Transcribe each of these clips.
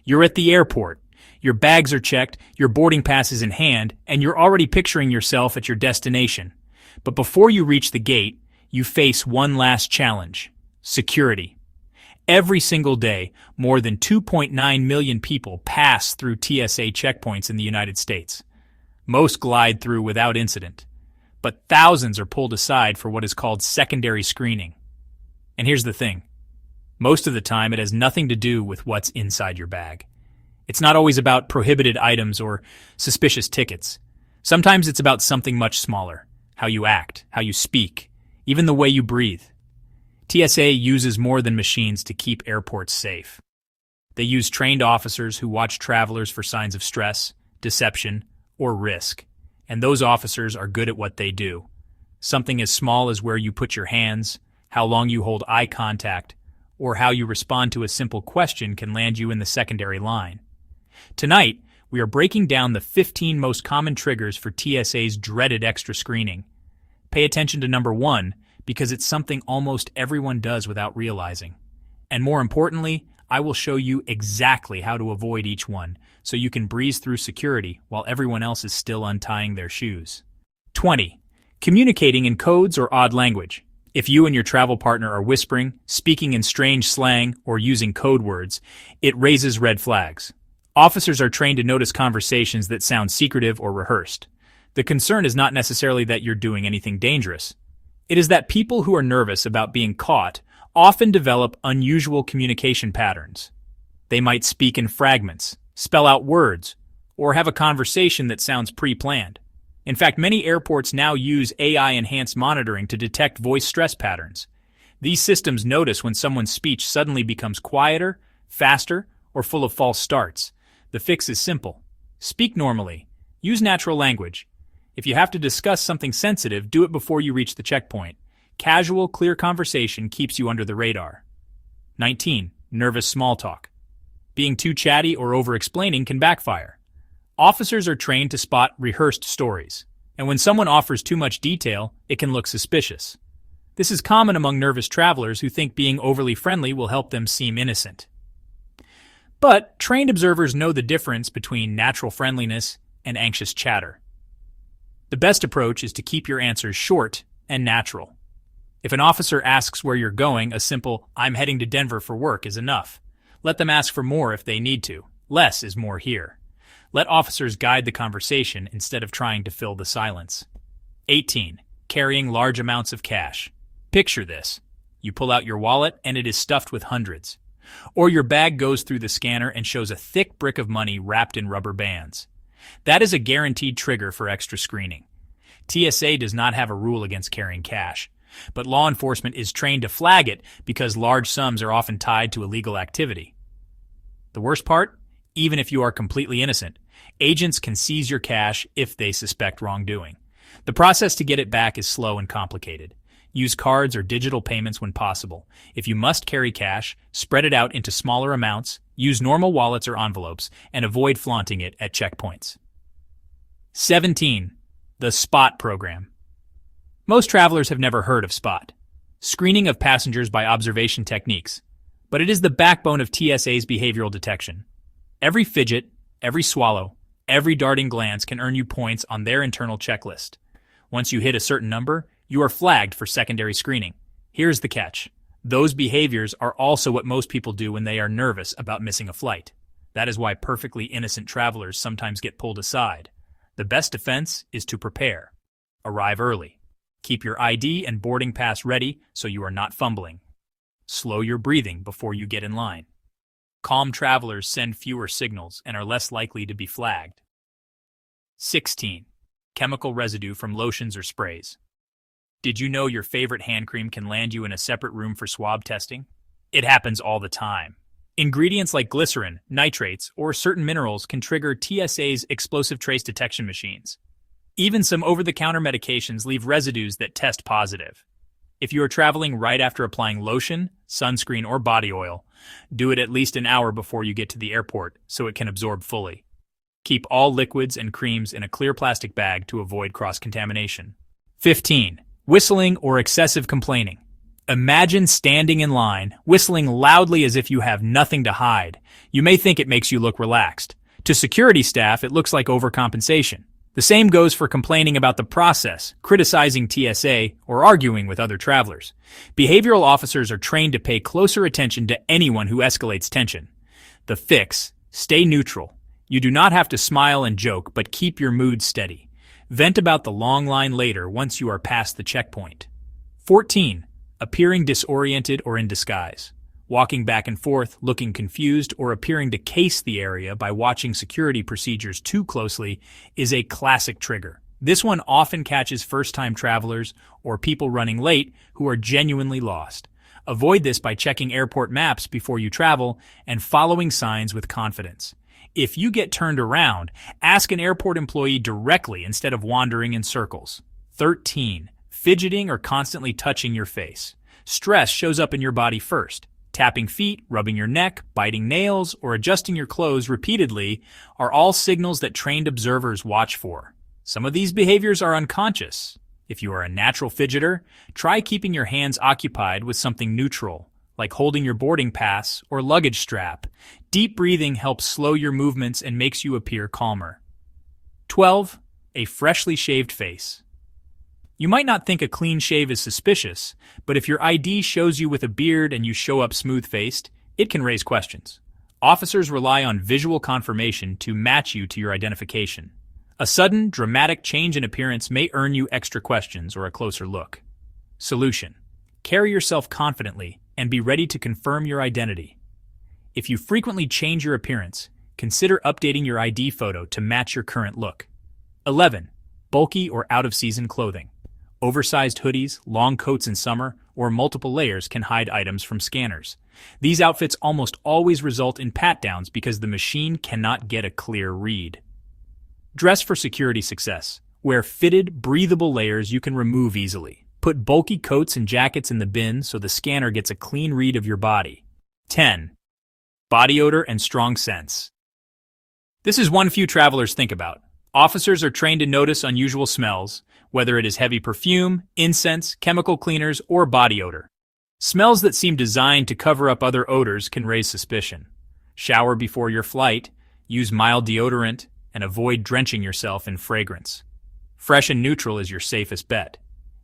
You're at the airport. Your bags are checked, your boarding pass is in hand, and you're already picturing yourself at your destination. But before you reach the gate, you face one last challenge: security. Every single day, more than 2.9 million people pass through TSA checkpoints in the United States. Most glide through without incident, but thousands are pulled aside for what is called secondary screening. And here's the thing. Most of the time, it has nothing to do with what's inside your bag. It's not always about prohibited items or suspicious tickets. Sometimes it's about something much smaller: how you act, how you speak, even the way you breathe. TSA uses more than machines to keep airports safe. They use trained officers who watch travelers for signs of stress, deception, or risk. And those officers are good at what they do. Something as small as where you put your hands, how long you hold eye contact, or how you respond to a simple question can land you in the secondary line. Tonight, we are breaking down the 15 most common triggers for TSA's dreaded extra screening. Pay attention to number 1, because it's something almost everyone does without realizing. And more importantly, I will show you exactly how to avoid each one, so you can breeze through security while everyone else is still untying their shoes. 20. Communicating in codes or odd language. If you and your travel partner are whispering, speaking in strange slang, or using code words, it raises red flags. Officers are trained to notice conversations that sound secretive or rehearsed. The concern is not necessarily that you're doing anything dangerous. It is that people who are nervous about being caught often develop unusual communication patterns. They might speak in fragments, spell out words, or have a conversation that sounds pre-planned. In fact, many airports now use AI-enhanced monitoring to detect voice stress patterns. These systems notice when someone's speech suddenly becomes quieter, faster, or full of false starts. The fix is simple. Speak normally. Use natural language. If you have to discuss something sensitive, do it before you reach the checkpoint. Casual, clear conversation keeps you under the radar. 19. Nervous small talk. Being too chatty or over-explaining can backfire. Officers are trained to spot rehearsed stories, and when someone offers too much detail, it can look suspicious. This is common among nervous travelers who think being overly friendly will help them seem innocent. But trained observers know the difference between natural friendliness and anxious chatter. The best approach is to keep your answers short and natural. If an officer asks where you're going, a simple "I'm heading to Denver for work" is enough. Let them ask for more if they need to. Less is more here. Let officers guide the conversation instead of trying to fill the silence. 18. Carrying large amounts of cash. Picture this. You pull out your wallet and it is stuffed with hundreds. Or your bag goes through the scanner and shows a thick brick of money wrapped in rubber bands. That is a guaranteed trigger for extra screening. TSA does not have a rule against carrying cash, but law enforcement is trained to flag it because large sums are often tied to illegal activity. The worst part? Even if you are completely innocent, agents can seize your cash if they suspect wrongdoing. The process to get it back is slow and complicated. Use cards or digital payments when possible. If you must carry cash, spread it out into smaller amounts, use normal wallets or envelopes, and avoid flaunting it at checkpoints. 17. The SPOT program. Most travelers have never heard of SPOT, screening of passengers by observation techniques, but it is the backbone of TSA's behavioral detection. Every fidget, every swallow, every darting glance can earn you points on their internal checklist. Once you hit a certain number, you are flagged for secondary screening. Here's the catch. Those behaviors are also what most people do when they are nervous about missing a flight. That is why perfectly innocent travelers sometimes get pulled aside. The best defense is to prepare. Arrive early. Keep your ID and boarding pass ready so you are not fumbling. Slow your breathing before you get in line. Calm travelers send fewer signals and are less likely to be flagged. 16. Chemical residue from lotions or sprays. Did you know your favorite hand cream can land you in a separate room for swab testing? It happens all the time. Ingredients like glycerin, nitrates, or certain minerals can trigger TSA's explosive trace detection machines. Even some over-the-counter medications leave residues that test positive. If you are traveling right after applying lotion, sunscreen, or body oil, do it at least an hour before you get to the airport so it can absorb fully. Keep all liquids and creams in a clear plastic bag to avoid cross-contamination. 15. Whistling or excessive complaining. Imagine standing in line, whistling loudly as if you have nothing to hide. You may think it makes you look relaxed. To security staff, it looks like overcompensation. The same goes for complaining about the process, criticizing TSA, or arguing with other travelers. Behavioral officers are trained to pay closer attention to anyone who escalates tension. The fix: stay neutral. You do not have to smile and joke, but keep your mood steady. Vent about the long line later once you are past the checkpoint. 14. Appearing disoriented or in disguise. Walking back and forth, looking confused, or appearing to case the area by watching security procedures too closely is a classic trigger. This one often catches first-time travelers or people running late who are genuinely lost. Avoid this by checking airport maps before you travel and following signs with confidence. If you get turned around, ask an airport employee directly instead of wandering in circles. 13. Fidgeting or constantly touching your face. Stress shows up in your body first. Tapping feet, rubbing your neck, biting nails, or adjusting your clothes repeatedly are all signals that trained observers watch for. Some of these behaviors are unconscious. If you are a natural fidgeter, try keeping your hands occupied with something neutral, like holding your boarding pass or luggage strap. Deep breathing helps slow your movements and makes you appear calmer. 12. A freshly shaved face. You might not think a clean shave is suspicious, but if your ID shows you with a beard and you show up smooth-faced, it can raise questions. Officers rely on visual confirmation to match you to your identification. A sudden, dramatic change in appearance may earn you extra questions or a closer look. Solution: carry yourself confidently and be ready to confirm your identity. If you frequently change your appearance, consider updating your ID photo to match your current look. 11. Bulky or out-of-season clothing. Oversized hoodies, long coats in summer, or multiple layers can hide items from scanners. These outfits almost always result in pat-downs because the machine cannot get a clear read. Dress for security success. Wear fitted, breathable layers you can remove easily. Put bulky coats and jackets in the bin so the scanner gets a clean read of your body. 10. Body odor and strong scents. This is one few travelers think about. Officers are trained to notice unusual smells, whether it is heavy perfume, incense, chemical cleaners, or body odor. Smells that seem designed to cover up other odors can raise suspicion. Shower before your flight, use mild deodorant, and avoid drenching yourself in fragrance. Fresh and neutral is your safest bet.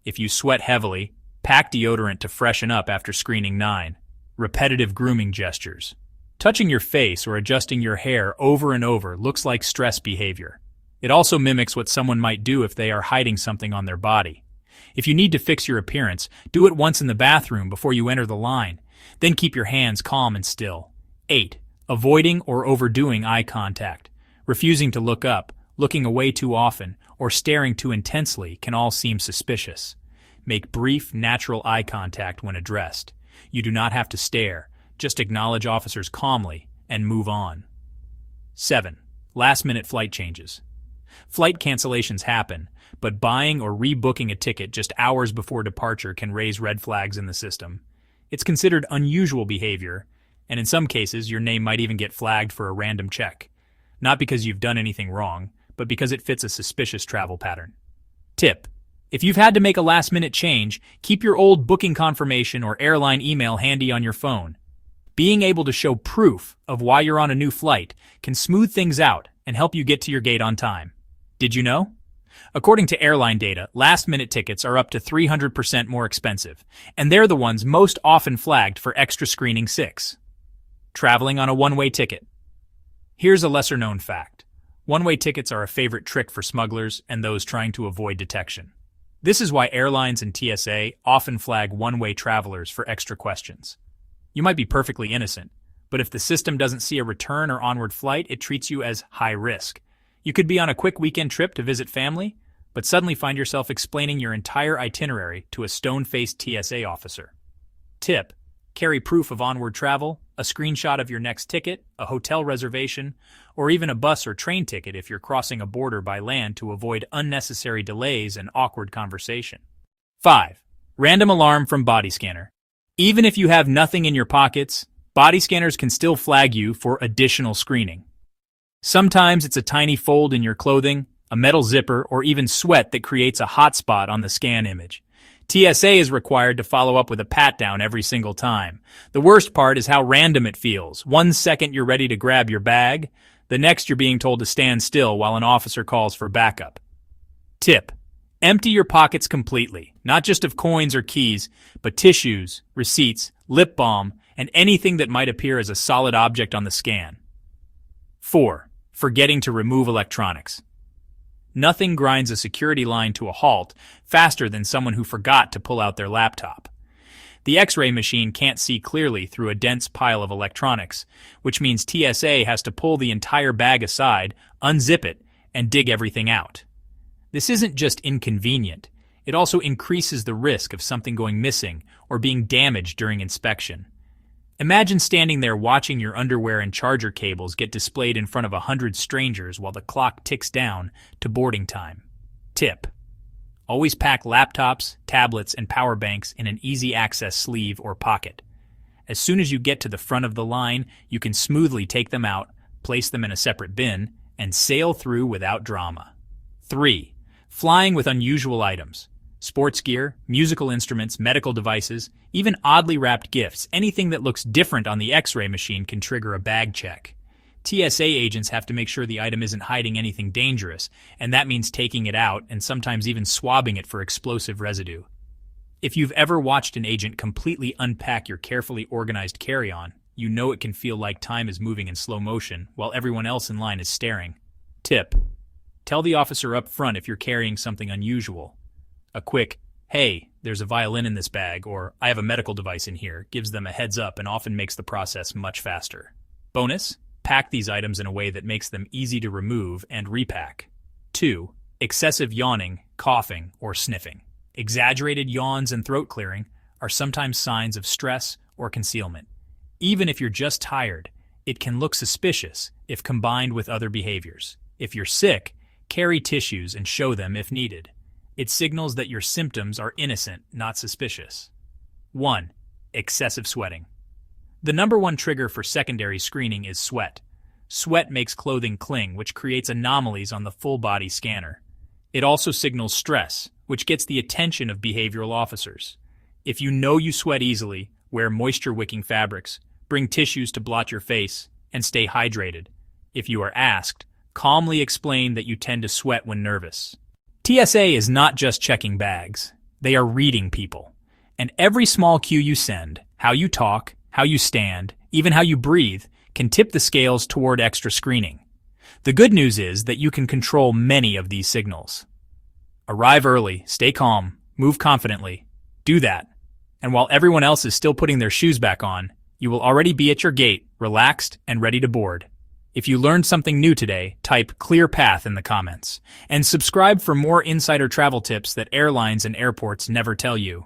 If you sweat heavily, pack deodorant to freshen up after screening 9. Repetitive grooming gestures. Touching your face or adjusting your hair over and over looks like stress behavior. It also mimics what someone might do if they are hiding something on their body. If you need to fix your appearance, do it once in the bathroom before you enter the line. Then keep your hands calm and still. 8. Avoiding or overdoing eye contact. Refusing to look up, looking away too often, or staring too intensely can all seem suspicious. Make brief, natural eye contact when addressed. You do not have to stare. Just acknowledge officers calmly and move on. 7. Last-minute flight changes. Flight cancellations happen, but buying or rebooking a ticket just hours before departure can raise red flags in the system. It's considered unusual behavior, and in some cases your name might even get flagged for a random check. Not because you've done anything wrong, but because it fits a suspicious travel pattern. Tip: if you've had to make a last-minute change, keep your old booking confirmation or airline email handy on your phone. Being able to show proof of why you're on a new flight can smooth things out and help you get to your gate on time. Did you know? According to airline data, last-minute tickets are up to 300% more expensive, and they're the ones most often flagged for extra screening 6. Traveling on a one-way ticket. Here's a lesser-known fact. One-way tickets are a favorite trick for smugglers and those trying to avoid detection. This is why airlines and TSA often flag one-way travelers for extra questions. You might be perfectly innocent, but if the system doesn't see a return or onward flight, it treats you as high risk. You could be on a quick weekend trip to visit family, but suddenly find yourself explaining your entire itinerary to a stone-faced TSA officer. Tip: carry proof of onward travel, a screenshot of your next ticket, a hotel reservation, or even a bus or train ticket if you're crossing a border by land to avoid unnecessary delays and awkward conversation. 5. Random alarm from body scanner. Even if you have nothing in your pockets, body scanners can still flag you for additional screening. Sometimes it's a tiny fold in your clothing, a metal zipper, or even sweat that creates a hot spot on the scan image. TSA is required to follow up with a pat-down every single time. The worst part is how random it feels. 1 second you're ready to grab your bag, the next you're being told to stand still while an officer calls for backup. Tip: empty your pockets completely, not just of coins or keys, but tissues, receipts, lip balm, and anything that might appear as a solid object on the scan. 4. Forgetting to remove electronics. Nothing grinds a security line to a halt faster than someone who forgot to pull out their laptop. The X-ray machine can't see clearly through a dense pile of electronics, which means TSA has to pull the entire bag aside, unzip it, and dig everything out. This isn't just inconvenient, it also increases the risk of something going missing or being damaged during inspection. Imagine standing there watching your underwear and charger cables get displayed in front of 100 strangers while the clock ticks down to boarding time. Tip: always pack laptops, tablets, and power banks in an easy-access sleeve or pocket. As soon as you get to the front of the line, you can smoothly take them out, place them in a separate bin, and sail through without drama. 3. Flying with unusual items. Sports gear, musical instruments, medical devices, even oddly wrapped gifts, anything that looks different on the X-ray machine can trigger a bag check. TSA agents have to make sure the item isn't hiding anything dangerous, and that means taking it out and sometimes even swabbing it for explosive residue. If you've ever watched an agent completely unpack your carefully organized carry-on, you know it can feel like time is moving in slow motion while everyone else in line is staring. Tip: tell the officer up front if you're carrying something unusual. A quick, "Hey, there's a violin in this bag," or "I have a medical device in here," gives them a heads up and often makes the process much faster. Bonus: pack these items in a way that makes them easy to remove and repack. 2. Excessive yawning, coughing, or sniffing. Exaggerated yawns and throat clearing are sometimes signs of stress or concealment. Even if you're just tired, it can look suspicious if combined with other behaviors. If you're sick, carry tissues and show them if needed. It signals that your symptoms are innocent, not suspicious. 1. Excessive sweating. The number one trigger for secondary screening is sweat. Sweat makes clothing cling, which creates anomalies on the full-body scanner. It also signals stress, which gets the attention of behavioral officers. If you know you sweat easily, wear moisture-wicking fabrics, bring tissues to blot your face, and stay hydrated. If you are asked, calmly explain that you tend to sweat when nervous. TSA is not just checking bags. They are reading people. And every small cue you send, how you talk, how you stand, even how you breathe, can tip the scales toward extra screening. The good news is that you can control many of these signals. Arrive early, stay calm, move confidently. Do that. And while everyone else is still putting their shoes back on, you will already be at your gate, relaxed and ready to board. If you learned something new today, type "clear path" in the comments. And subscribe for more insider travel tips that airlines and airports never tell you.